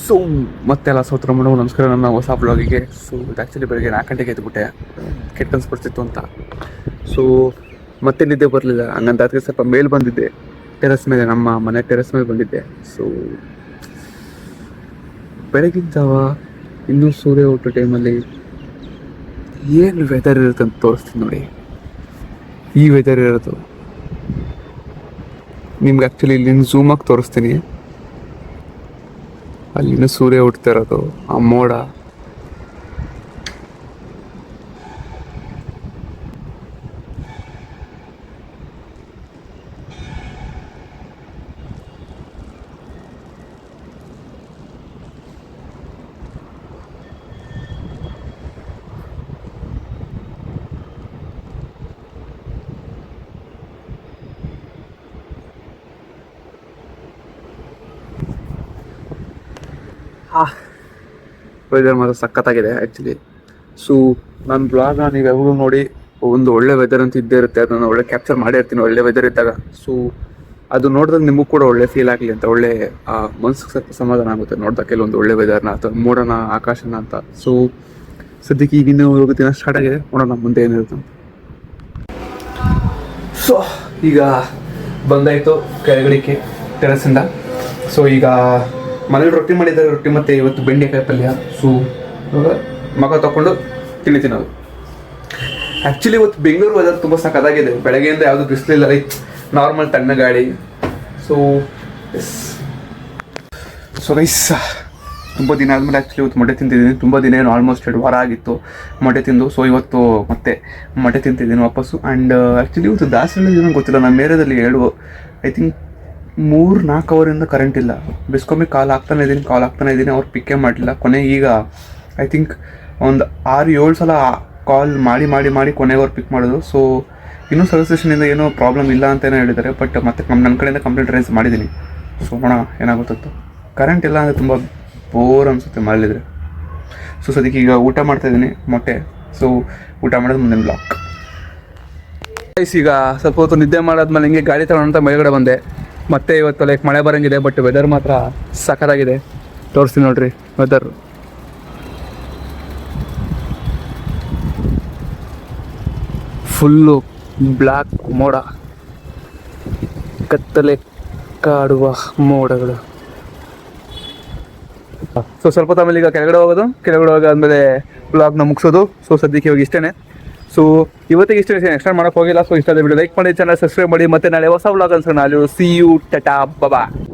So ಮತ್ತೆಲ್ಲ ಸೌತ್ರ ಮಾಡೋ ನಮಸ್ಕಾರ ನನ್ನ ಹೊಸ ಬ್ಲಾಗಿಗೆ. ಸೊ ಇದು ಆ್ಯಕ್ಚುಲಿ ಬೆಳಗ್ಗೆ 4 ಗಂಟೆಗೆ ಎದ್ಬಿಟ್ಟೆ, ಕೆಟ್ಟ ಅನ್ಸ್ಬಿಡ್ತಿತ್ತು ಅಂತ. ಸೊ ಮತ್ತೆ ನಿದ್ದೆ ಬರಲಿಲ್ಲ, ಹಂಗಂತ ಅದಕ್ಕೆ ಸ್ವಲ್ಪ ಮೇಲೆ ಬಂದಿದ್ದೆ, ಟೆರೆಸ್ ಮೇಲೆ, ನಮ್ಮ ಮನೆ ಟೆರೆಸ್ ಮೇಲೆ ಬಂದಿದ್ದೆ. ಸೊ ಬೆಳಗಿನ ಜಾವ ಇನ್ನೂ ಸೂರ್ಯ ಹುಟ್ಟೋ ಟೈಮಲ್ಲಿ ಏನು ವೆದರ್ ಇರುತ್ತೆ ಅಂತ ತೋರಿಸ್ತೀನಿ ನೋಡಿ. ಈ ವೆದರ್ ಇರೋದು ನಿಮ್ಗೆ ಆ್ಯಕ್ಚುಲಿ ಇಲ್ಲಿಂದ ಝೂಮಾಗಿ ತೋರಿಸ್ತೀನಿ. ಅಲ್ಲಿನ ಸೂರ್ಯ ಹುಟ್ತಾ ಇರೋದು, ಆ ಮೋಡ, ವೆದರ್ ಮಾತ್ರ ಸಖತ್ತಾಗಿದೆ ಆ್ಯಕ್ಚುಲಿ. ಸೊ ನನ್ನ ಬ್ಲಾಗ್ನ ನೀವು ಯಾವಾಗಲೂ ನೋಡಿ, ಒಂದು ಒಳ್ಳೆ ವೆದರ್ ಅಂತ ಇದ್ದೇ ಇರುತ್ತೆ, ಅದನ್ನು ಒಳ್ಳೆ ಕ್ಯಾಪ್ಚರ್ ಮಾಡೇ ಇರ್ತೀನಿ ಒಳ್ಳೆ ವೆದರ್ ಇದ್ದಾಗ. ಸೊ ಅದು ನೋಡಿದಾಗ ನಿಮಗೂ ಕೂಡ ಒಳ್ಳೆ ಫೀಲ್ ಆಗಲಿ ಅಂತ, ಒಳ್ಳೆ ಮನ್ಸಿಗೆ ಸ್ವಲ್ಪ ಸಮಾಧಾನ ಆಗುತ್ತೆ ನೋಡಿದಾಗ ಕೆಲವೊಂದು ಒಳ್ಳೆ ವೆದರ್ನ ಅಥವಾ ಮೋಡನ, ಆಕಾಶನ ಅಂತ. ಸೊ ಸದ್ಯಕ್ಕೆ ಈಗಿನ ದಿನ ಸ್ಟಾರ್ಟ್ ಆಗಿದೆ, ನೋಡೋಣ ಮುಂದೆ ಏನಿರುತ್ತೆ. ಸೊ ಈಗ ಬಂದಾಯಿತು ಕೆಳಗಡೆಗೆ ಟೆರೆಸಿಂದ. ಸೊ ಈಗ ಮನೇಲಿ ರೊಟ್ಟಿ ಮಾಡಿದ್ದಾರೆ, ರೊಟ್ಟಿ ಮತ್ತು ಇವತ್ತು ಬೆಂಡೆಕಾಯಿ ಪಲ್ಯ. ಸೊ ಇವಾಗ ಮಗ ತಗೊಂಡು ತಿನ್ನೋದು. ಆ್ಯಕ್ಚುಲಿ ಇವತ್ತು ಬೆಂಗಳೂರು ವೆದರ್ ತುಂಬ ಸಖತ್ತಾಗಿದೆ, ಬೆಳಗ್ಗೆಯಿಂದ ಯಾವುದು ಬಿಸಿಲಿಲ್ಲ, ಲೈಕ್ ನಾರ್ಮಲ್ ತಣ್ಣ ಗಾಳಿ. ಸೊ ಎಸ್, ಸೊ ಗೈಸ್ ತುಂಬ ದಿನ ಆದಮೇಲೆ ಆ್ಯಕ್ಚುಲಿ ಇವತ್ತು ಮೊಟ್ಟೆ ತಿಂತಿದ್ದೀನಿ. ತುಂಬ ದಿನ ಏನು ಆಲ್ಮೋಸ್ಟ್ 2 ವಾರ ಆಗಿತ್ತು ಮೊಟ್ಟೆ ತಿಂದು. ಸೊ ಇವತ್ತು ಮತ್ತೆ ಮೊಟ್ಟೆ ತಿಂತಿದ್ದೀನಿ ವಾಪಸ್ಸು. ಆ್ಯಂಡ್ ಆ್ಯಕ್ಚುಲಿ ಇವತ್ತು ದಾಸರಳ್ಳಿ ಏನೋ ಗೊತ್ತಿಲ್ಲ, ನಮ್ಮ ಏರಿಯಾದಲ್ಲಿ ಐ ಥಿಂಕ್ 3-4 ಅವರಿಂದ ಕರೆಂಟ್ ಇಲ್ಲ. ಬೆಸ್ಕಾಮಿಗೆ ಕಾಲ್ ಆಗ್ತಾನೆ ಇದ್ದೀನಿ, ಅವ್ರು ಪಿಕ್ಕೇ ಮಾಡಲಿಲ್ಲ. ಕೊನೆ ಈಗ ಐ ಥಿಂಕ್ ಒಂದು 6-7 ಸಲ ಕಾಲ್ ಮಾಡಿ ಕೊನೆಗೆ ಅವ್ರು ಪಿಕ್ ಮಾಡೋದು. ಸೊ ಇನ್ನೂ ಸರ್ವಿಸ್ ಸ್ಟೇಷನಿಂದ ಏನೋ ಪ್ರಾಬ್ಲಮ್ ಇಲ್ಲ ಅಂತಲೇ ಹೇಳಿದ್ದಾರೆ, ಬಟ್ ಮತ್ತೆ ನನ್ನ ಕಡೆಯಿಂದ ಕಂಪ್ಲೇಂಟ್ ರೈಸ್ ಮಾಡಿದ್ದೀನಿ. ಸೊ ನೋಡೋಣ ಏನಾಗುತ್ತೋ. ಕರೆಂಟ್ ಇಲ್ಲ ಅಂದರೆ ತುಂಬ ಬೋರ್ ಅನಿಸುತ್ತೆ ಮಾಡಲಿದ್ರೆ. ಸೊ ಸದ್ಯಕ್ಕೆ ಈಗ ಊಟ ಮಾಡ್ತಾಯಿದ್ದೀನಿ ಮೊಟ್ಟೆ. ಸೊ ಊಟ ಮಾಡೋದು ಮುಂದಿನ ಬ್ಲಾಕ್. ಈಗ ಸ್ವಲ್ಪ ಹೊತ್ತು ನಿದ್ದೆ ಮಾಡಾದ್ಮೇಲೆ ಹಿಂಗೆ ಗಾಡಿ ತಗೊಂಡಂತ ಮೇಲ್ಗಡೆ ಬಂದೆ. ಮತ್ತೆ ಇವತ್ತು ಲೈಕ್ ಮಳೆ ಬರೋಂಗಿದೆ, ಬಟ್ ವೆದರ್ ಮಾತ್ರ ಸಖತ್ತಾಗಿದೆ. ತೋರಿಸ್ತೀನಿ ನೋಡ್ರಿ ವೆದರ್. ಫುಲ್ಲು ಬ್ಲ್ಯಾಕ್ ಮೋಡ, ಕತ್ತಲೆ ಕಾಡುವ ಮೋಡಗಳು. ಸೊ ಸ್ವಲ್ಪ ತಮೇಲೆ ಈಗ ಕೆಳಗಡೆ ಹೋಗೋದಾದ್ಮೇಲೆ ಬ್ಲಾಗ್ನ ಮುಗಿಸೋದು. ಸೊ ಸದ್ಯಕ್ಕೆ ಇವಾಗ ಇಷ್ಟೇ. ಸೊ ಇವತ್ತಿಗೆ ಇಷ್ಟ, ನೆಕ್ಸ್ಟ್ ಮಾಡೋಕ್ಕೆ ಹೋಗಿಲ್ಲ. ಸೊ ಇಷ್ಟ ವಿಡಿಯೋ ಲೈಕ್ ಮಾಡಿ, ಚಾನಲ್ ಸಬ್ಸ್ಕ್ರೈಬ್ ಮಾಡಿ. ಮತ್ತೆ ನಾಳೆ ಹೊಸ ವ್ಲಾಗ್ ಅನ್ಸೋಣ. ಅಲ್ಲಿ ಸಿ ಯು, ಟಾಟಾ, ಬಾಯ್.